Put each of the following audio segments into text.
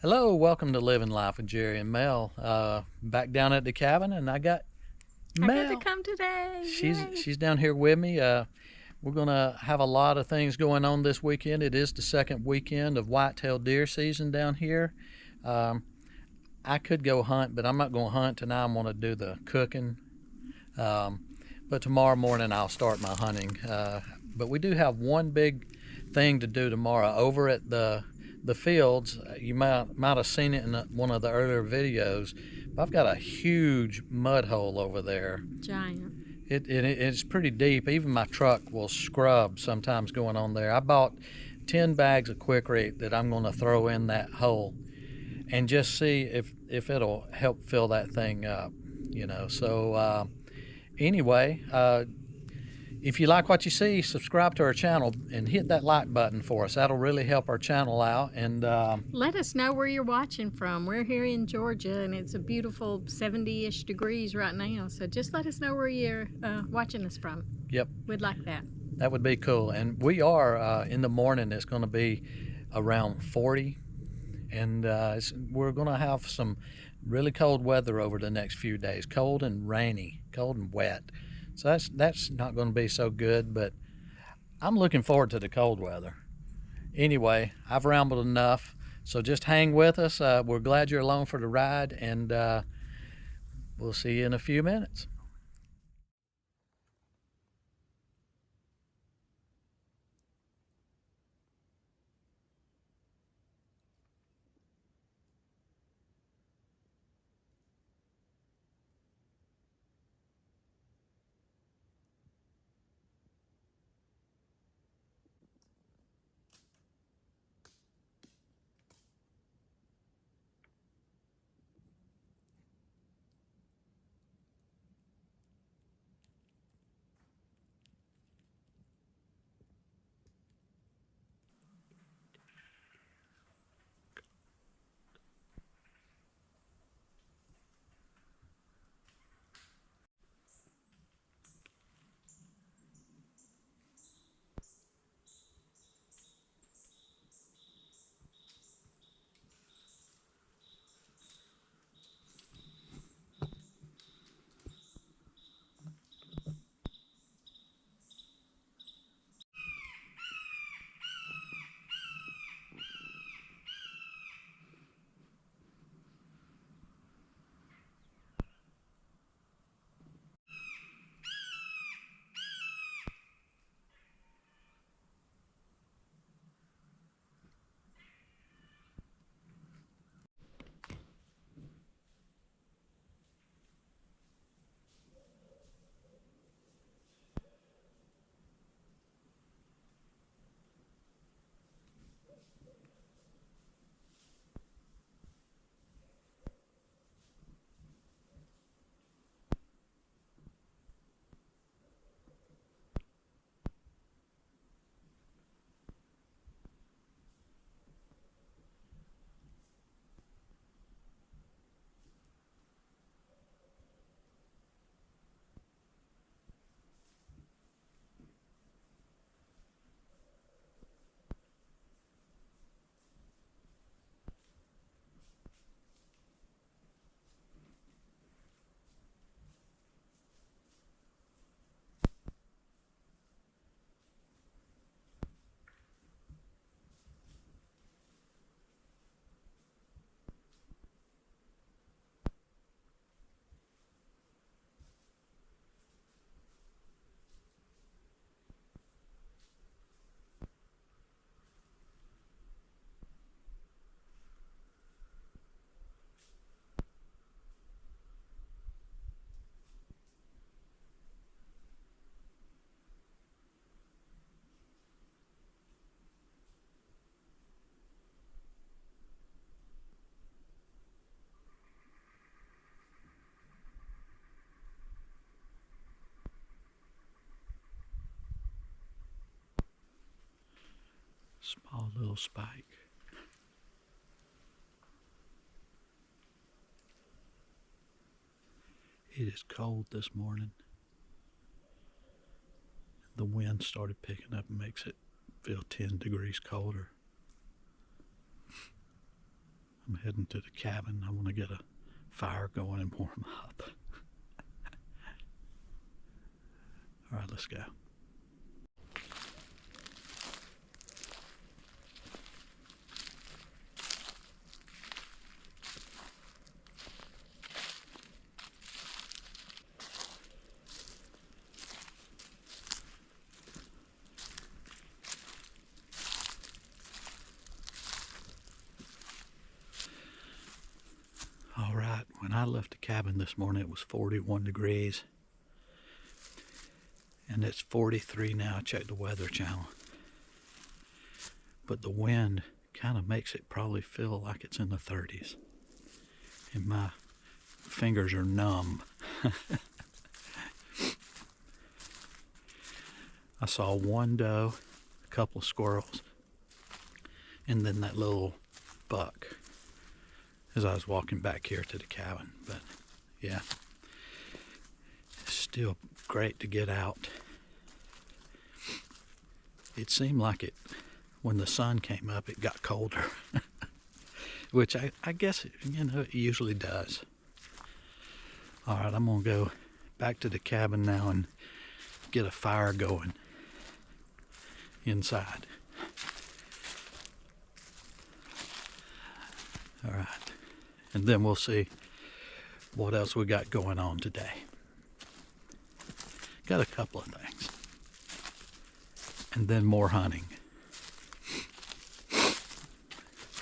Hello, welcome to Living Life with Jerry and Mel. Back down at the cabin, and I got I got to Mel. come today. She's Yay. she's down here with me. We're gonna have a lot of things going on this weekend. It is the second weekend of white-tailed deer season down here. Um, I could go hunt, but I'm not gonna hunt tonight. I'm gonna do the cooking. Um, but tomorrow morning I'll start my hunting. But we do have one big thing to do tomorrow over at the fields. You might have seen it in one of the earlier videos. But I've got a huge mud hole over there. Giant. It's pretty deep. Even my truck will scrub sometimes going on there. I bought 10 bags of Quickrete that I'm going to throw in that hole and just see if it'll help fill that thing up. Anyway, if you like what you see, subscribe to our channel and hit that like button for us. That'll really help our channel out. And Let us know where you're watching from. We're here in Georgia, and it's a beautiful 70-ish degrees right now. So just let us know where you're watching us from. yep, We'd like that. that would be cool. And we are in the morning. It's going to be around 40, and we're going to have some really cold weather over the next few days. Cold and rainy, cold and wet. So that's not going to be so good. But I'm looking forward to the cold weather. Anyway, I've rambled enough, so just hang with us. We're glad you're along for the ride, and we'll see you in a few minutes. Small little spike. It is cold this morning. The wind started picking up and makes it feel 10 degrees colder. I'm heading to the cabin. I want to get a fire going and warm up. All right, let's go. All right, when I left the cabin this morning, it was 41 degrees. And it's 43 now. I checked the Weather Channel. But the wind kind of makes it probably feel like it's in the 30s. And my fingers are numb. I saw one doe, a couple of squirrels, and then that little buck as I was walking back here to the cabin. But yeah, it's still great to get out. It seemed like it, when the sun came up, it got colder, which I guess, it usually does. All right, I'm gonna go back to the cabin now and get a fire going inside. All right, and then we'll see what else we got going on today. Got a couple of things. And then more hunting.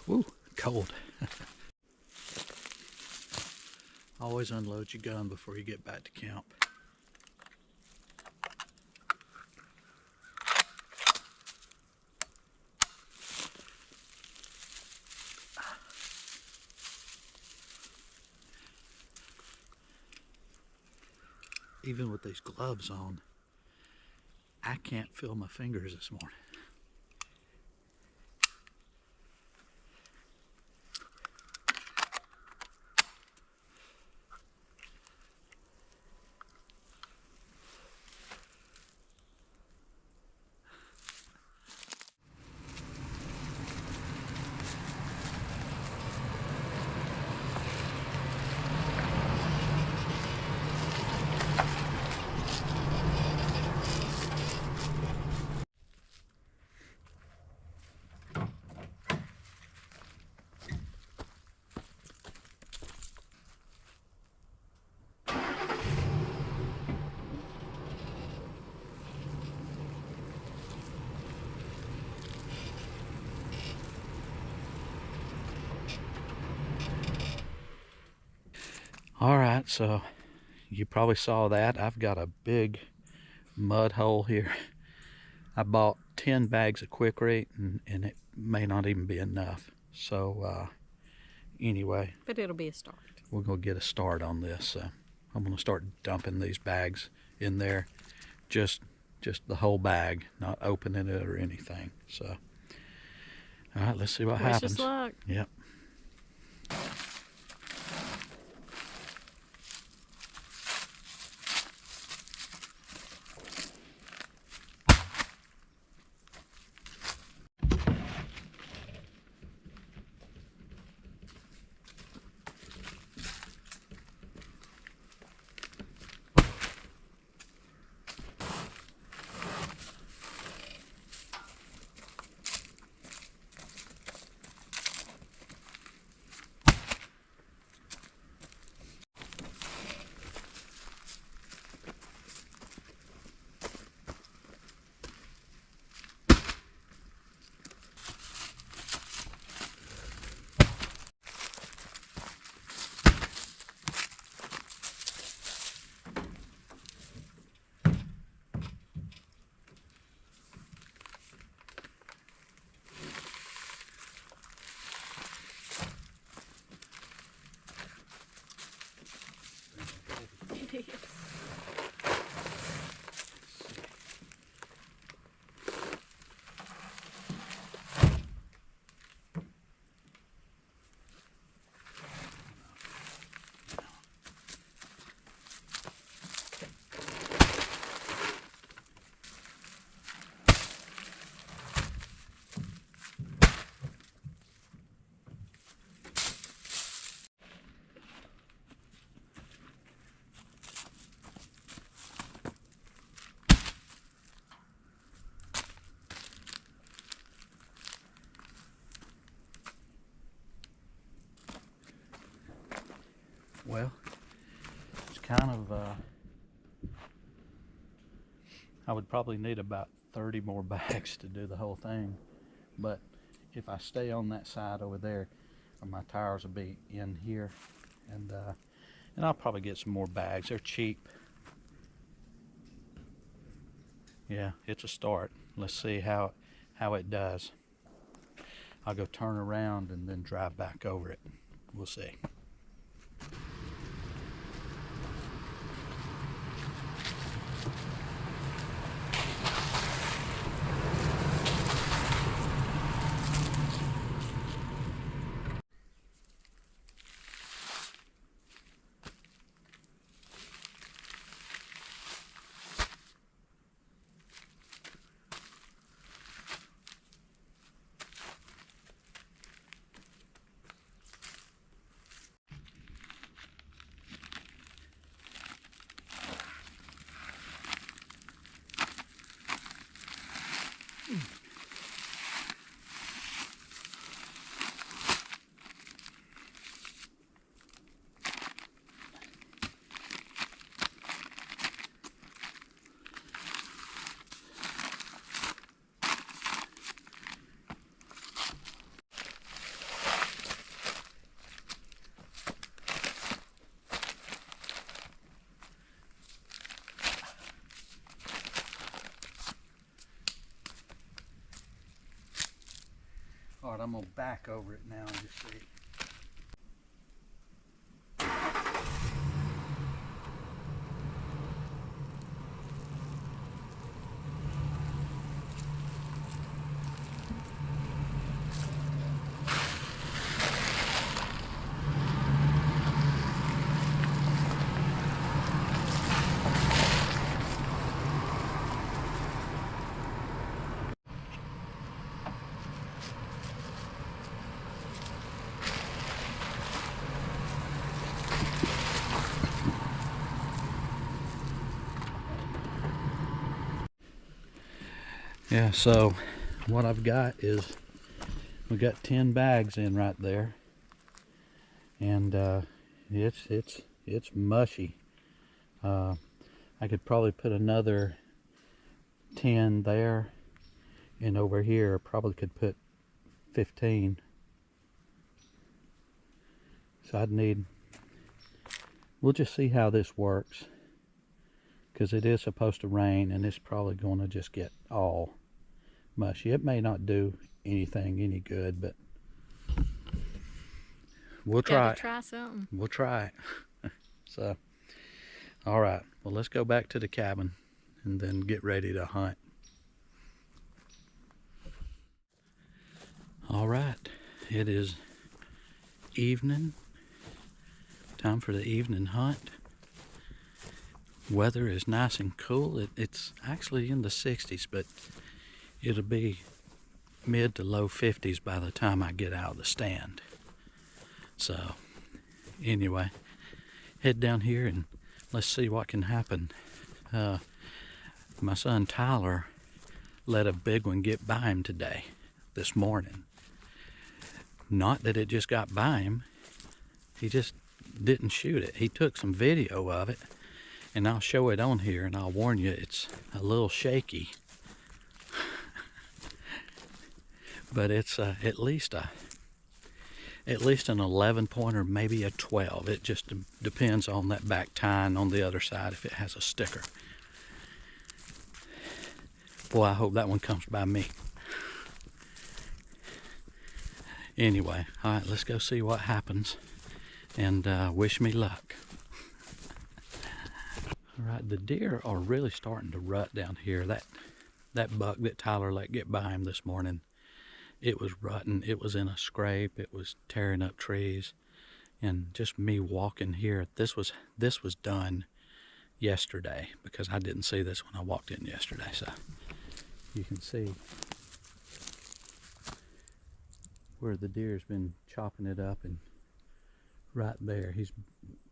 Woo, cold. Always unload your gun before you get back to camp. Even with these gloves on, I can't feel my fingers this morning. All right, so you probably saw that. I've got a big mud hole here. I bought 10 bags of Quickrete, and it may not even be enough. So anyway. But it'll be a start. We're going to get a start on this. So I'm going to start dumping these bags in there. Just the whole bag, not opening it or anything. So, all right, let's see what happens. Wish us luck. Yep. Well, it's kind of, I would probably need about 30 more bags to do the whole thing. But if I stay on that side over there, my tires will be in here, and I'll probably get some more bags. They're cheap. Yeah, it's a start. Let's see how it does. I'll go turn around and then drive back over it. We'll see. All right, I'm gonna back over it now and just see. Yeah, so what I've got is we got 10 bags in right there, and it's mushy. I could probably put another 10 there, and over here probably could put 15. So we'll just see how this works, because it is supposed to rain and it's probably going to just get all mushy. It may not do anything any good, but we'll try it. Try something. We'll try it. So, all right, well, let's go back to the cabin and then get ready to hunt. All right, it is evening, time for the evening hunt. Weather is nice and cool. It's actually in the 60s, but it'll be mid to low 50s by the time I get out of the stand. So anyway, head down here and let's see what can happen. My son Tyler let a big one get by him this morning. Not that it just got by him, he just didn't shoot it. He took some video of it, and I'll show it on here, and I'll warn you, it's a little shaky. But it's at least an 11 pointer, maybe a 12. It just depends on that back tine on the other side if it has a sticker. Boy, I hope that one comes by me. Anyway, all right, let's go see what happens, and wish me luck. All right, the deer are really starting to rut down here. That buck that Tyler let get by him this morning, it was rutting. It was in a scrape. It was tearing up trees, and just me walking here. This was done yesterday, because I didn't see this when I walked in yesterday. So you can see where the deer's been chopping it up, and right there he's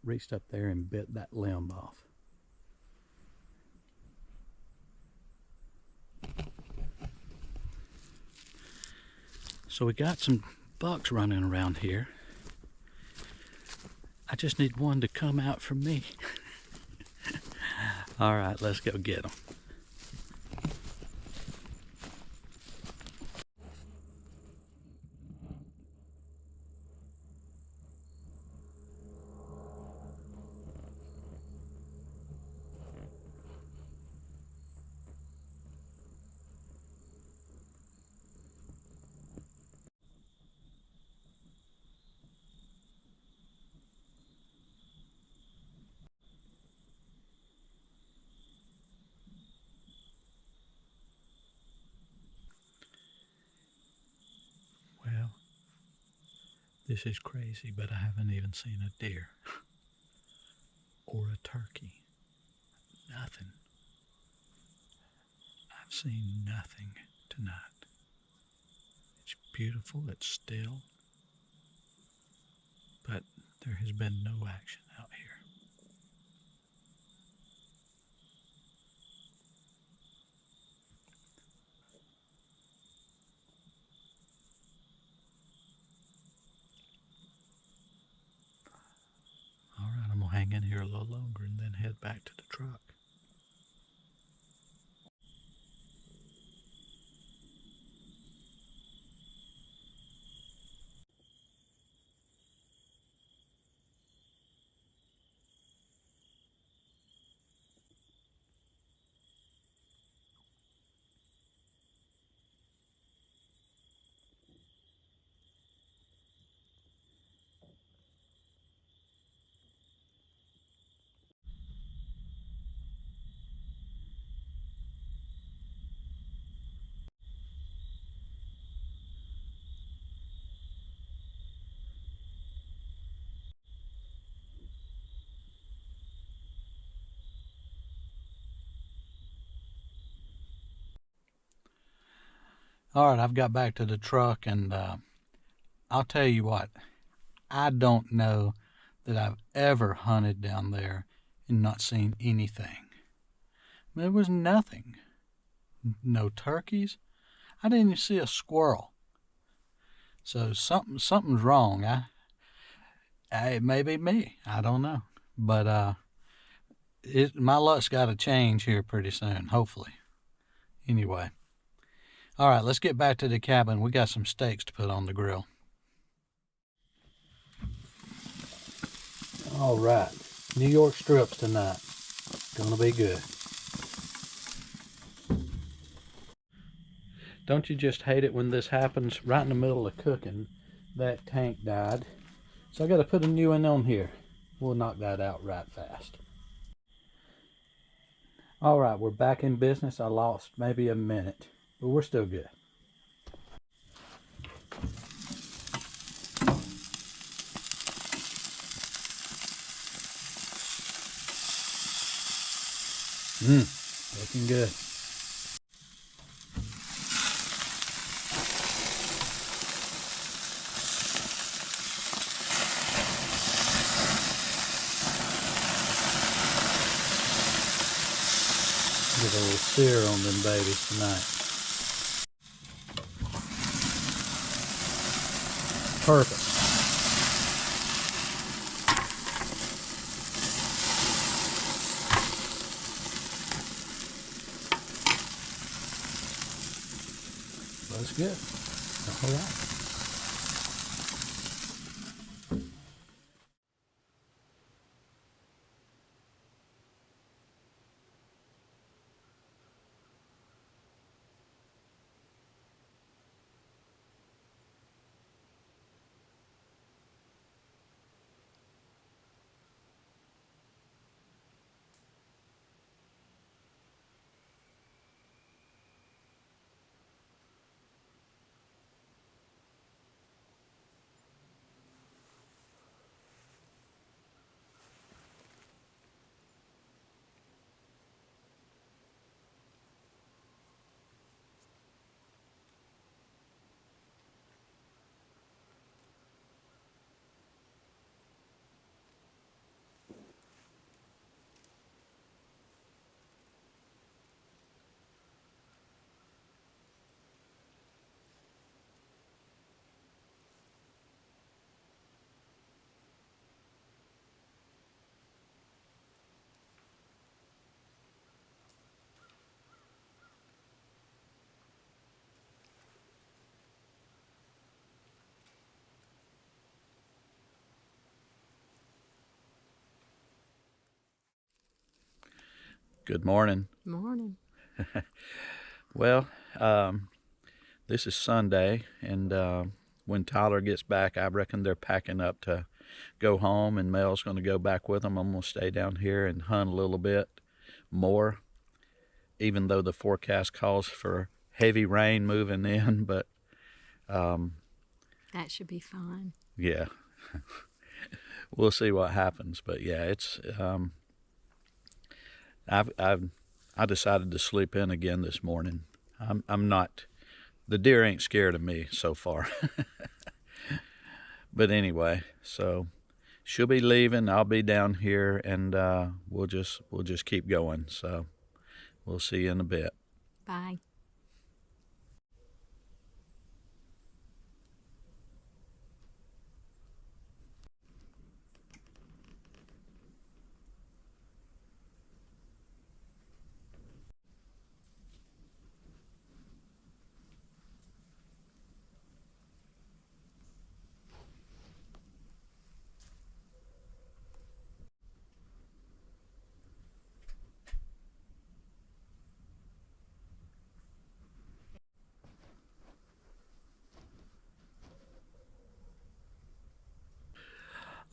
reached up there and bit that limb off. So we got some bucks running around here. I just need one to come out for me. All right, let's go get them. Well, this is crazy, but I haven't even seen a deer or a turkey. Nothing. I've seen nothing tonight. It's beautiful, it's still, but there has been no action out here. All right, I'm gonna hang in here a little longer and then head back to the truck. All right, I've got back to the truck, and I'll tell you what, I don't know that I've ever hunted down there and not seen anything. There was nothing. No turkeys. I didn't even see a squirrel. So something's wrong. It may be me. I don't know. But my luck's got to change here pretty soon, hopefully. Anyway. All right, let's get back to the cabin. We got some steaks to put on the grill. All right, New York strips tonight. Gonna be good. Don't you just hate it when this happens right in the middle of cooking? That tank died. So I got to put a new one on here. We'll knock that out right fast. All right, we're back in business. I lost maybe a minute, but we're still good. Looking good. Get a little sear on them babies tonight. Perfect. That's good. All right. Good morning. Morning. Well, this is Sunday, and when Tyler gets back, I reckon they're packing up to go home, and Mel's going to go back with them. I'm going to stay down here and hunt a little bit more, even though the forecast calls for heavy rain moving in, but That should be fun. yeah, we'll see what happens. But yeah, it's I decided to sleep in again this morning. I'm not, the deer ain't scared of me so far. But anyway, so she'll be leaving, I'll be down here, and we'll just keep going. So we'll see you in a bit. Bye.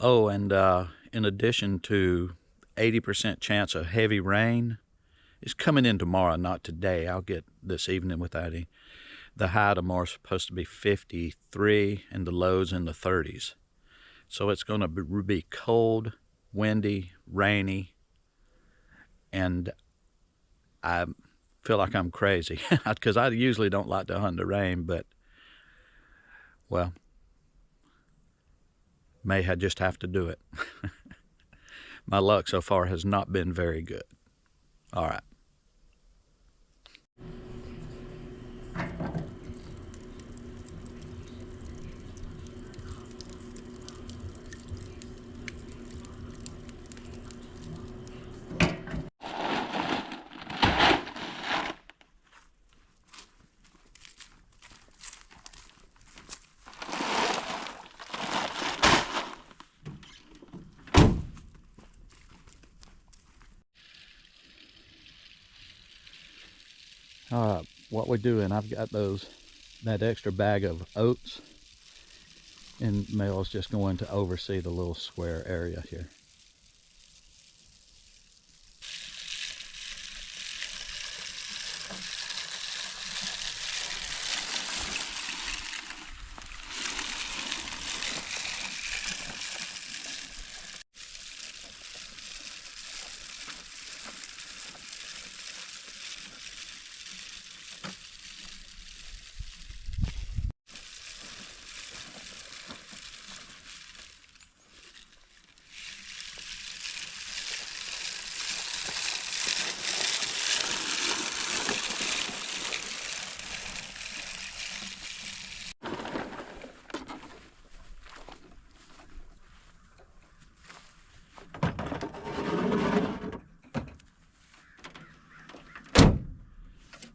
Oh, and in addition to 80% chance of heavy rain, it's coming in tomorrow, not today. I'll get this evening without any. The high tomorrow is supposed to be 53 and the lows in the 30s. So it's going to be cold, windy, rainy, and I feel like I'm crazy because I usually don't like to hunt in the rain, but, well, may just have to do it. My luck so far has not been very good. All right. All right, what we're doing, I've got that extra bag of oats, and Mel's just going to oversee the little square area here.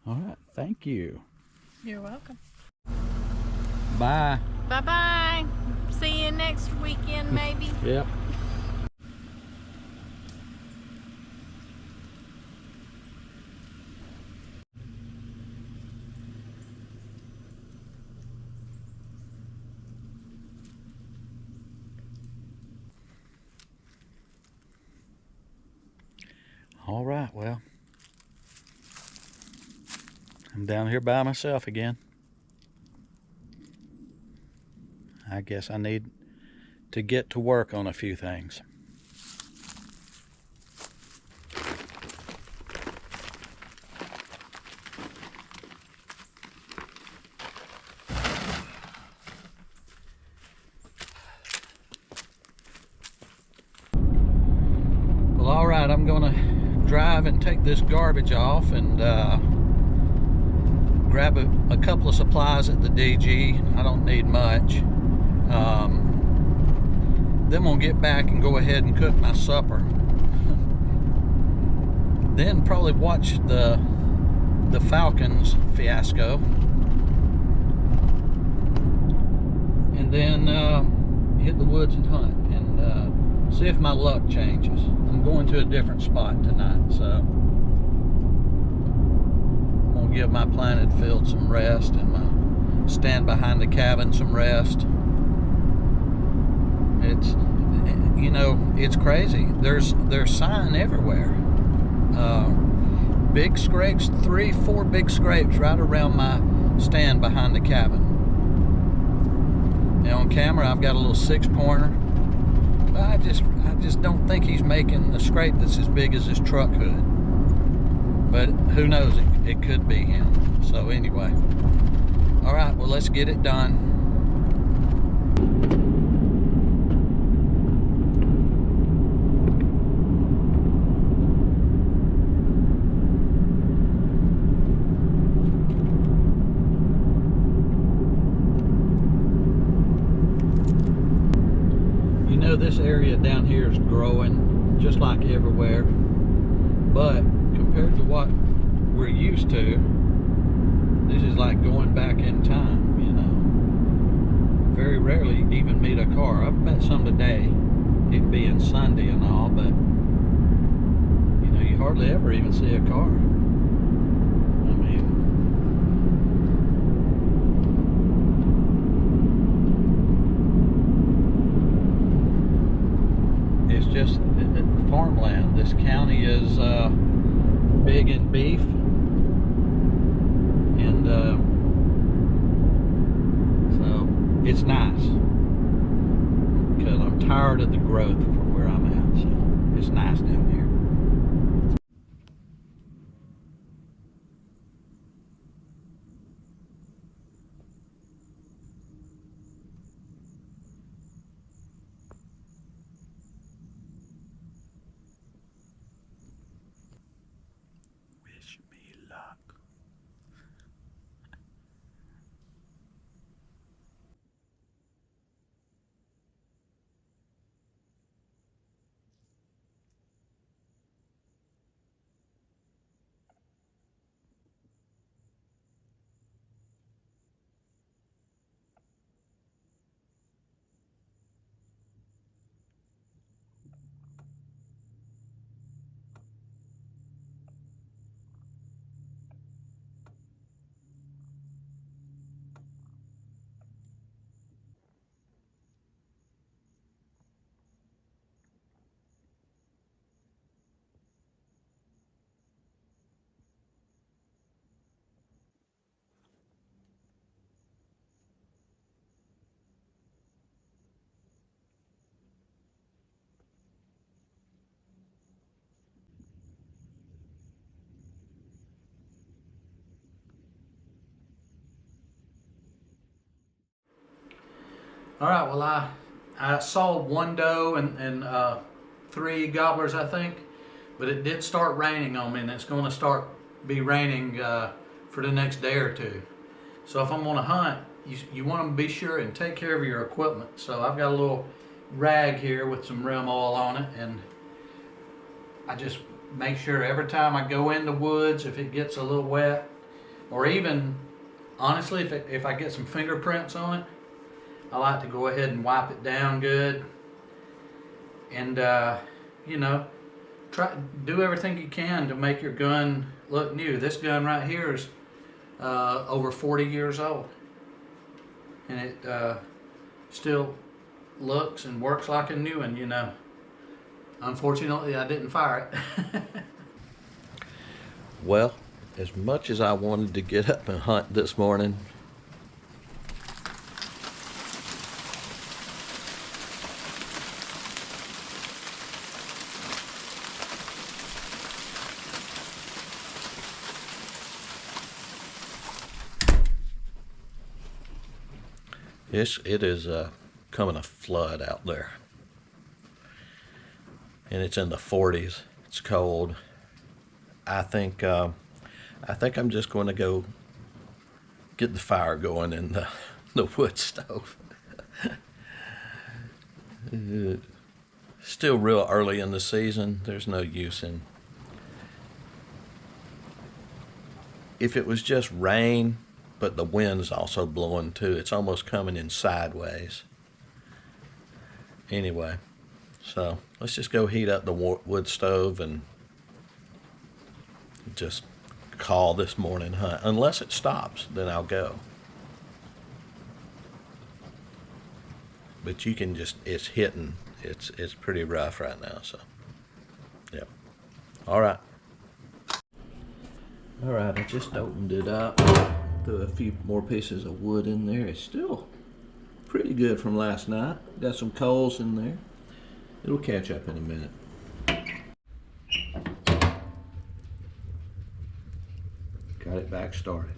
All right, thank you. You're welcome. Bye. Bye-bye. See you next weekend, maybe. Yep. All right, well, I'm down here by myself again. I guess I need to get to work on a few things. Well, all right, I'm gonna drive and take this garbage off and grab a couple of supplies at the DG. I don't need much. Then we'll get back and go ahead and cook my supper. Then probably watch the Falcons fiasco. And then hit the woods and hunt and see if my luck changes. I'm going to a different spot tonight, so give my planted field some rest and my stand behind the cabin some rest. It's, you know, it's crazy. There's sign everywhere. Big scrapes, 3-4 big scrapes right around my stand behind the cabin. And on camera I've got a little 6-pointer. But I just don't think he's making a scrape that's as big as his truck hood. But who knows, it could be him. So anyway, all right, well, let's get it done. You know, this area down here is growing just like everywhere, but compared to what we're used to, this is like going back in time, you know. Very rarely even meet a car. I've met some today, it being Sunday and all, but you know, you hardly ever even see a car. I mean, it's just farmland. This county is big in beef, and so it's nice because I'm tired of the growth from where I'm at. So it's nice down here. Wish me luck. All right, well, I saw one doe and 3 gobblers, I think, but it did start raining on me, and it's going to be raining for the next day or two. So if I'm on a hunt, you want to be sure and take care of your equipment. So I've got a little rag here with some rim oil on it, and I just make sure every time I go in the woods, if it gets a little wet, or even honestly, if I get some fingerprints on it, I like to go ahead and wipe it down good, and you know, do everything you can to make your gun look new. This gun right here is over 40 years old, and it still looks and works like a new one, you know. Unfortunately, I didn't fire it. Well, as much as I wanted to get up and hunt this morning, it is coming a flood out there, and it's in the 40s. It's cold. I think I'm just going to go get the fire going in the wood stove. Still real early in the season. There's no use in. If it was just rain, but the wind's also blowing too, it's almost coming in sideways. Anyway, so let's just go heat up the wood stove and just call this morning hunt. Unless it stops, then I'll go. But you can just, it's hitting. It's pretty rough right now, so yeah. All right. All right, I just opened it up. Threw a few more pieces of wood in there. It's still pretty good from last night. Got some coals in there. It'll catch up in a minute. Got it back started.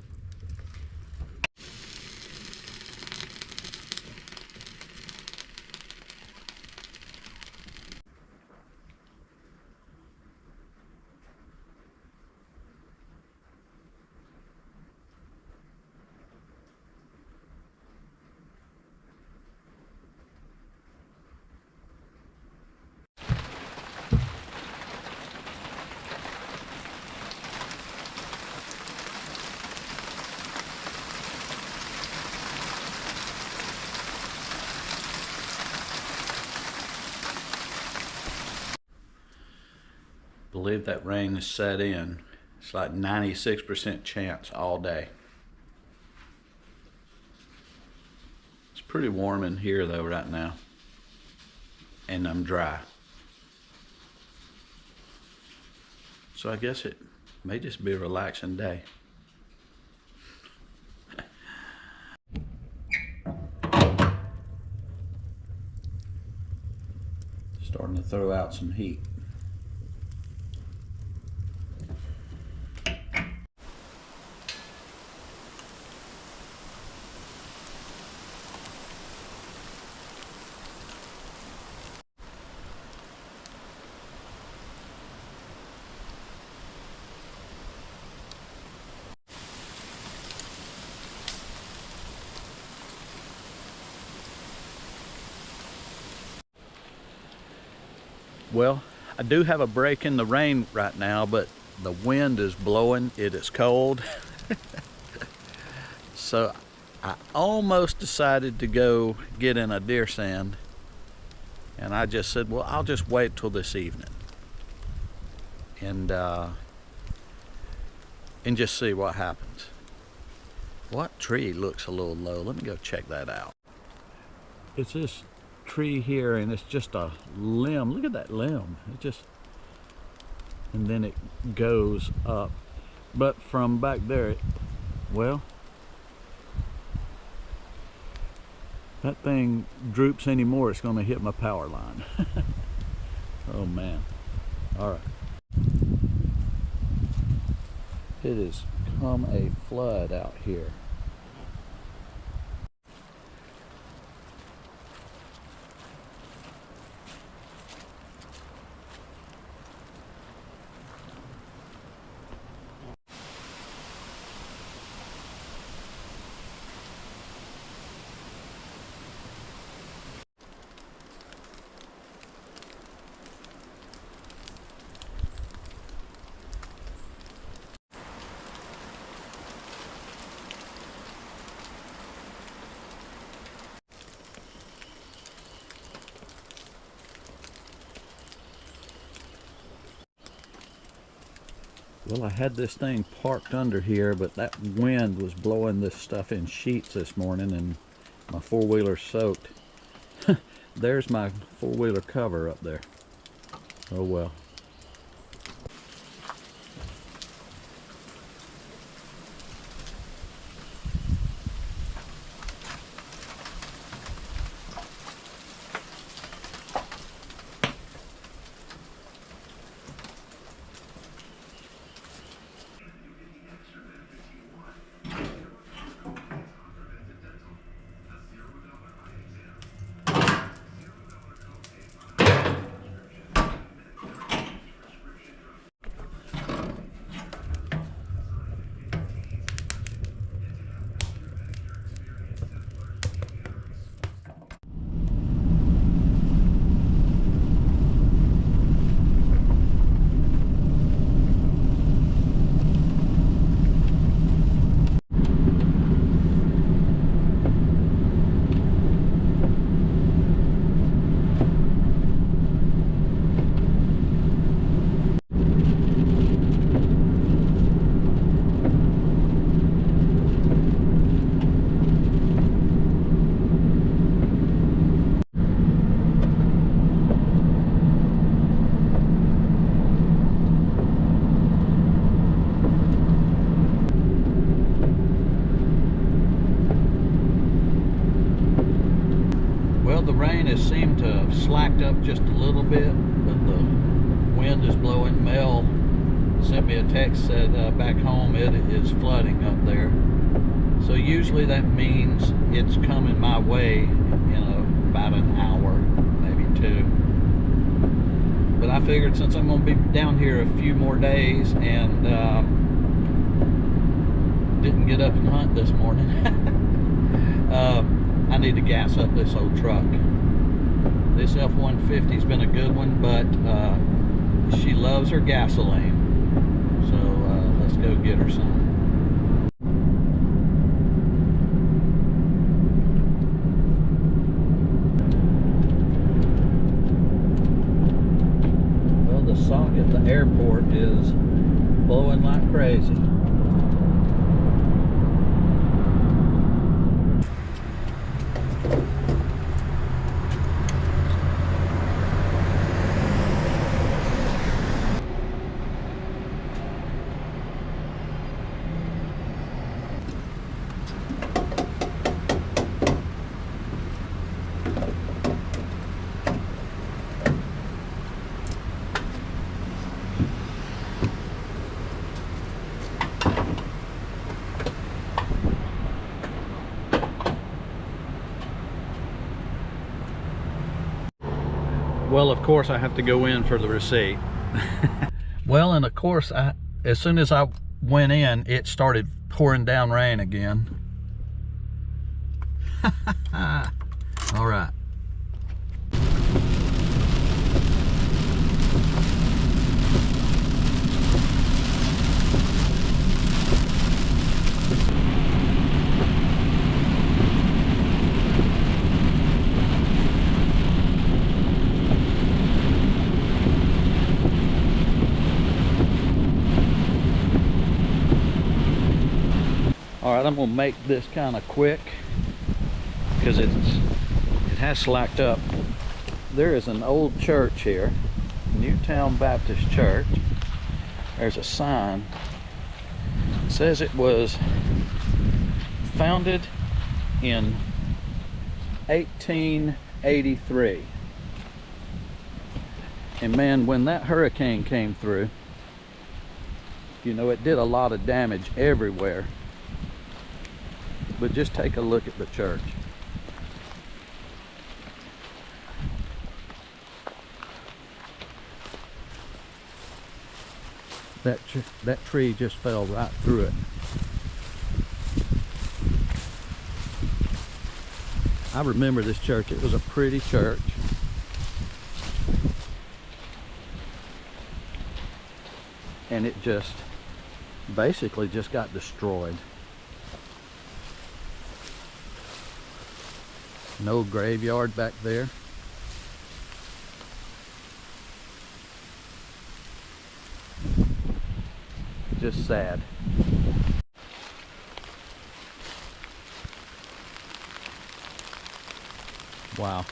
Believe that rain is set in. It's like 96% chance all day. It's pretty warm in here though right now, and I'm dry. So I guess it may just be a relaxing day. Starting to throw out some heat. Well, I do have a break in the rain right now, but the wind is blowing. It is cold. So I almost decided to go get in a deer stand, and I just said, well, I'll just wait till this evening and just see what happens. What tree looks a little low? Let me go check that out. It's this tree here, and it's just a limb. Look at that limb. It just, and then it goes up. But from back there, well, that thing droops anymore, it's going to hit my power line. Oh man. All right. It has come a flood out here. Well, I had this thing parked under here, but that wind was blowing this stuff in sheets this morning, and my four-wheeler's soaked. There's my four-wheeler cover up there. Oh well. slacked up just a little bit, but the wind is blowing. Mel sent me a text, said back home it is flooding up there. So usually that means it's coming my way in about an hour, maybe 2. But I figured since I'm going to be down here a few more days and didn't get up and hunt this morning, I need to gas up this old truck. This F-150's been a good one, but she loves her gasoline. So let's go get her some. Well, the sock at the airport is blowing like crazy. Well, of course I have to go in for the receipt. Well, and of course as soon as I went in, it started pouring down rain again. All right. All right, I'm gonna make this kind of quick because it has slacked up. There is an old church here, Newtown Baptist Church. There's a sign. It says it was founded in 1883. And man, when that hurricane came through, you know, it did a lot of damage everywhere. But just take a look at the church. That tree just fell right through it. I remember this church. It was a pretty church. And it just basically just got destroyed. No graveyard back there. Just sad. Wow.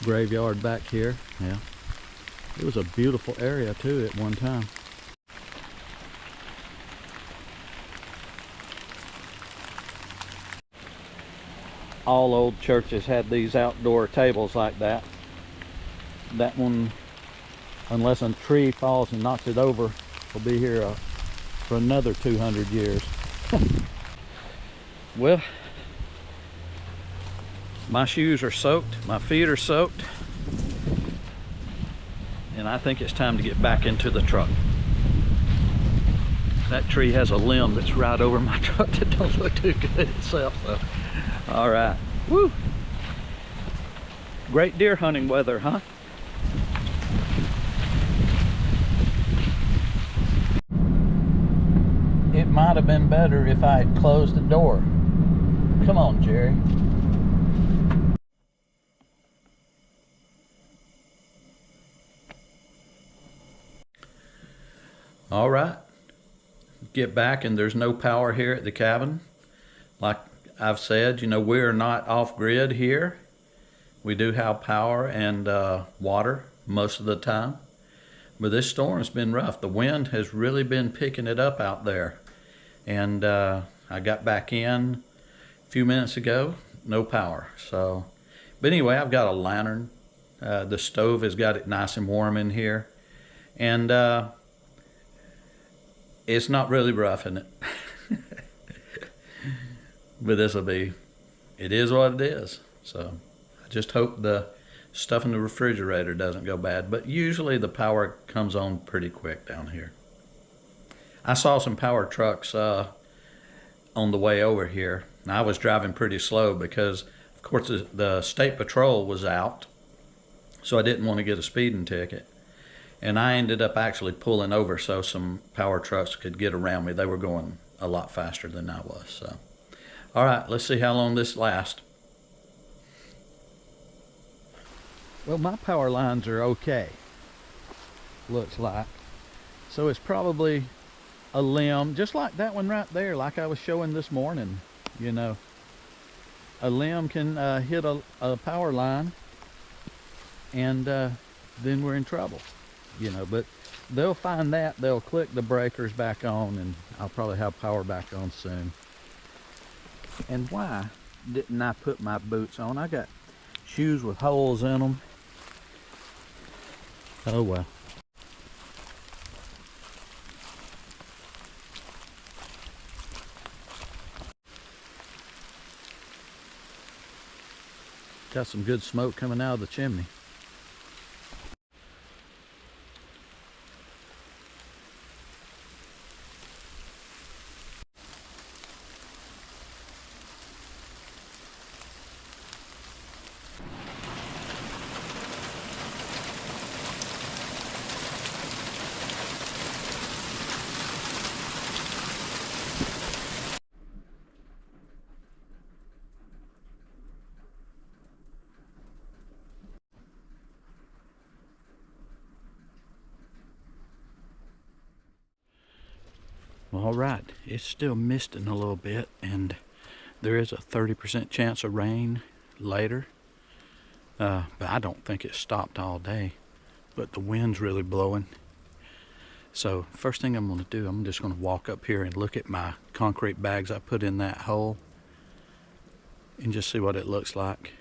Graveyard back here. Yeah, it was a beautiful area too at one time. All old churches had these outdoor tables like that. That one, unless a tree falls and knocks it over, will be here for another 200 years. Well, my shoes are soaked, my feet are soaked, and I think it's time to get back into the truck. That tree has a limb that's right over my truck that don't look too good itself. So, all right, woo! Great deer hunting weather, huh? It might have been better if I had closed the door. Come on, Jerry. All right, get back, and there's no power here at the cabin. Like I've said, you know, we're not off grid here. We do have power and water most of the time, But this storm's been rough. The wind has really been picking it up out there. And I got back in a few minutes ago, no power. So, but anyway, I've got a lantern. The stove has got it nice and warm in here. And it's not really roughing it. But it is what it is. So I just hope the stuff in the refrigerator doesn't go bad. But usually the power comes on pretty quick down here. I saw some power trucks on the way over here. And I was driving pretty slow because, of course, the state patrol was out. So I didn't want to get a speeding ticket. And I ended up actually pulling over so some power trucks could get around me. They were going a lot faster than I was. So, all right, let's see how long this lasts. Well, my power lines are okay, looks like. So it's probably a limb, just like that one right there, like I was showing this morning. You know, a limb can hit a power line, and then we're in trouble. You know, but they'll find that, they'll click the breakers back on, and I'll probably have power back on soon. And why didn't I put my boots on? I got shoes with holes in them. Oh well. Got some good smoke coming out of the chimney. All right, it's still misting a little bit, and there is a 30% chance of rain later. But I don't think it stopped all day, but the wind's really blowing. So first thing I'm going to do, I'm just going to walk up here and look at my concrete bags I put in that hole and just see what it looks like.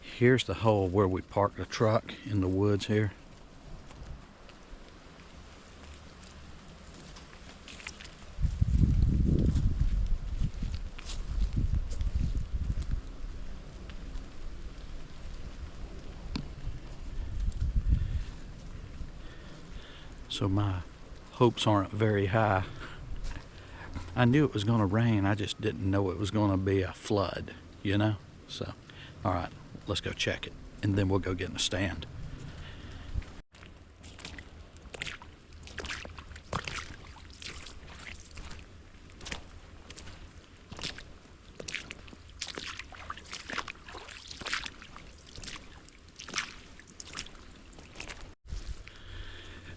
Here's the hole where we parked the truck in the woods here. So my hopes aren't very high. I knew it was going to rain, I just didn't know it was going to be a flood, you know? So, all right, let's go check it, and then we'll go get in the stand.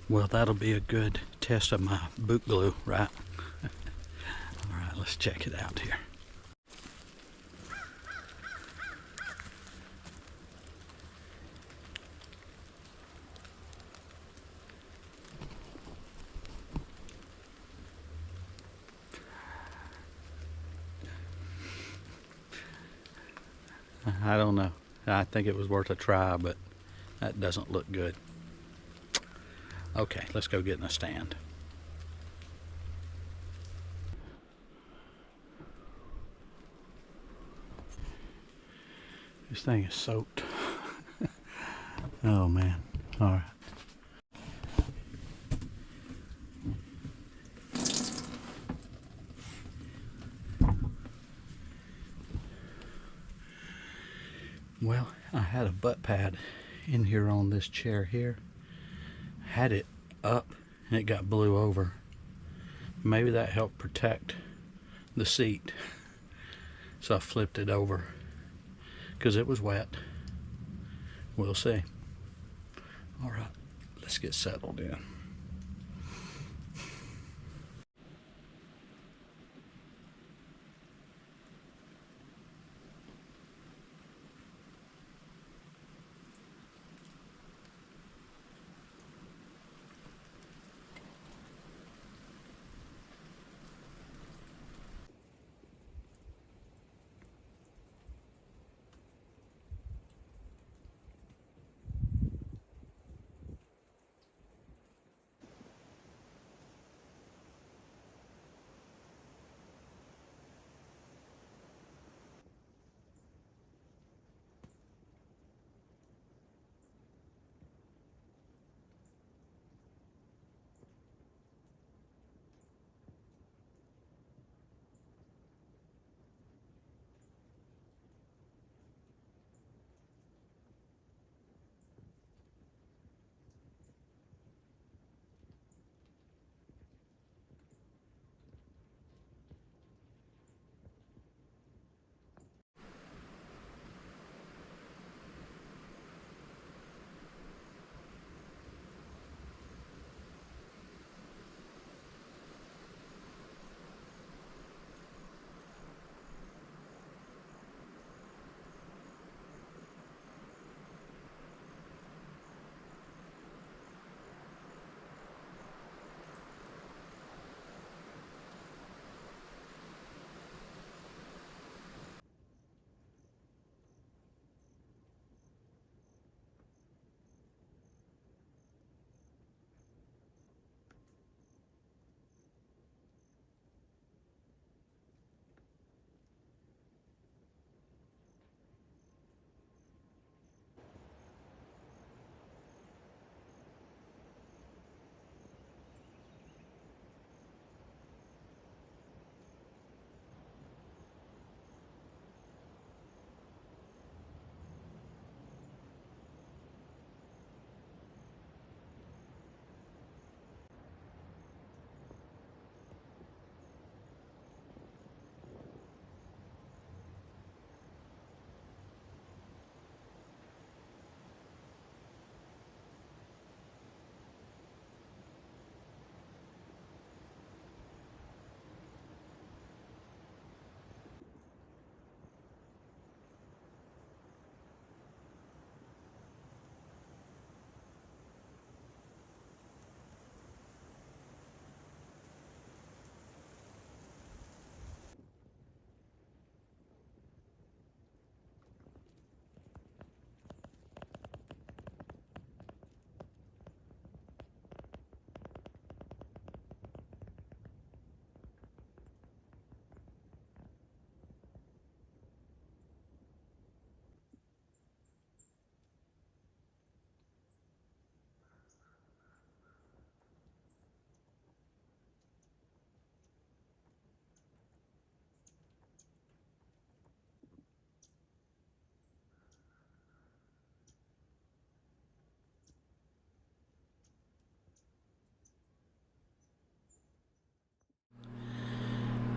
Well, that'll be a good test of my boot glue, right? All right, let's check it out here. I don't know. I think it was worth a try, but that doesn't look good. Okay, let's go get in the stand. This thing is soaked. Oh man. All right. Well, I had a butt pad in here on this chair here. Had it up and it got blew over. Maybe that helped protect the seat. So I flipped it over because it was wet. We'll see. All right, let's get settled in.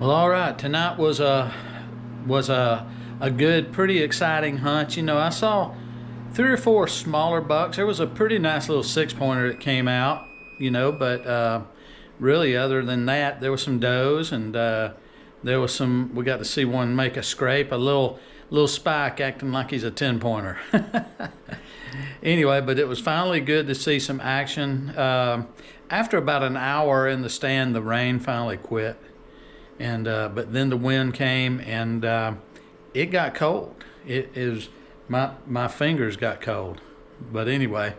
Well, all right. Tonight was a good, pretty exciting hunt. You know, I saw 3 or 4 smaller bucks. There was a pretty nice little 6-pointer that came out. You know, but really, other than that, there was some does, and there was some. We got to see one make a scrape, a little spike acting like he's a 10-pointer. Anyway, but it was finally good to see some action. After about an hour in the stand, the rain finally quit, and but then the wind came, and it got cold. It is my fingers got cold. But anyway,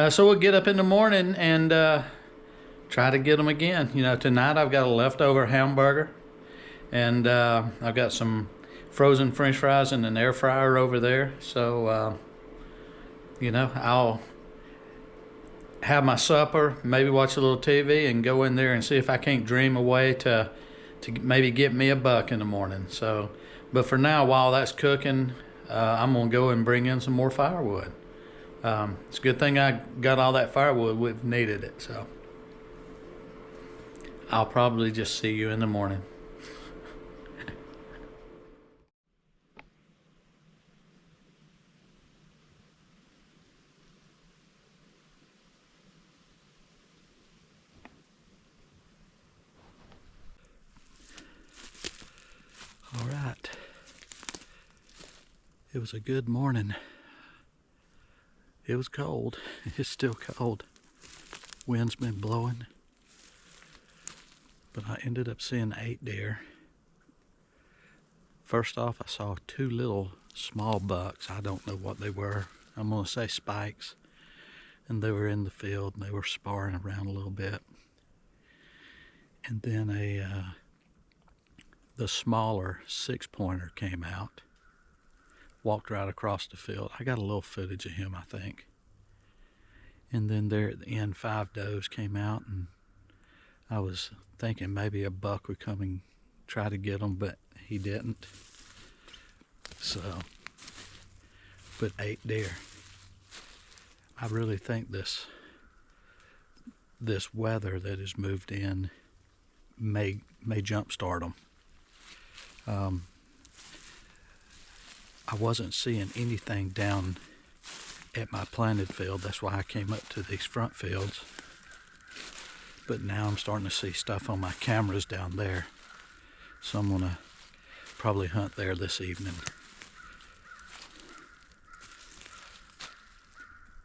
so we'll get up in the morning and try to get them again. You know, tonight I've got a leftover hamburger, and I've got some frozen French fries in an air fryer over there. So you know, I'll have my supper, maybe watch a little TV, and go in there and see if I can't dream a way to maybe get me a buck in the morning. So, but for now, while that's cooking, I'm gonna go and bring in some more firewood. It's a good thing I got all that firewood. We've needed it. So I'll probably just see you in the morning. All right. It was a good morning. It was cold. It's still cold. Wind's been blowing. But I ended up seeing 8 deer. First off, I saw 2 little small bucks. I don't know what they were. I'm gonna say spikes. And they were in the field and they were sparring around a little bit. And then the smaller 6-pointer came out, walked right across the field. I got a little footage of him, I think. And then there at the end, 5 does came out, and I was thinking maybe a buck would come and try to get them, but he didn't. So, but 8 deer. I really think this weather that has moved in may jumpstart them. I wasn't seeing anything down at my planted field. That's why I came up to these front fields. But now I'm starting to see stuff on my cameras down there. So I'm gonna probably hunt there this evening.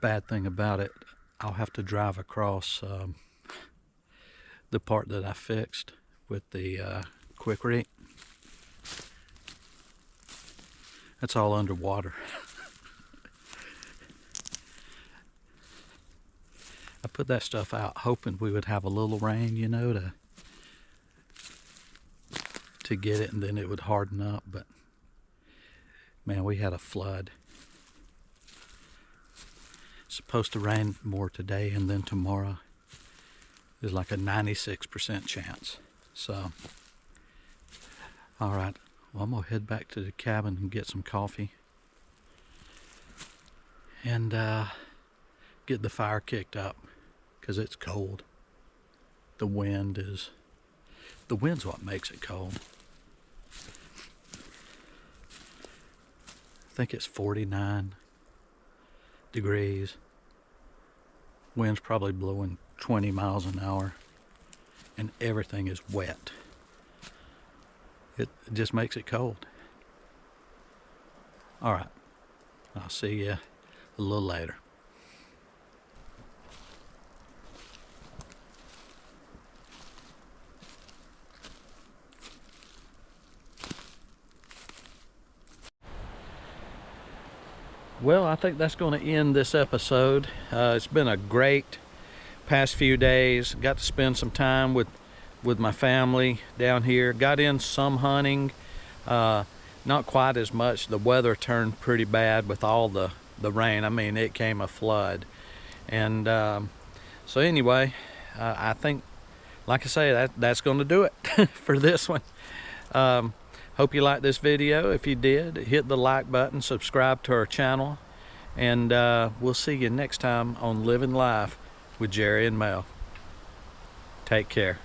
Bad thing about it, I'll have to drive across the part that I fixed with the Quickrete. That's all underwater. I put that stuff out hoping we would have a little rain, you know, to get it, and then it would harden up. But man, we had a flood. It's supposed to rain more today, and then tomorrow there's like a 96% chance. So, all right. Well, I'm gonna head back to the cabin and get some coffee and get the fire kicked up because it's cold. The wind's what makes it cold. I think it's 49 degrees. Wind's probably blowing 20 miles an hour, and everything is wet. It just makes it cold. All right, I'll see you a little later. Well, I think that's going to end this episode. It's been a great past few days. Got to spend some time with my family down here. Got in some hunting, not quite as much. The weather turned pretty bad with all the rain. I mean, it came a flood. And so anyway, I think, like I say, that's going to do it for this one. Hope you liked this video. If you did, hit the like button, subscribe to our channel, and we'll see you next time on Living Life with Jerry and Mel. Take care.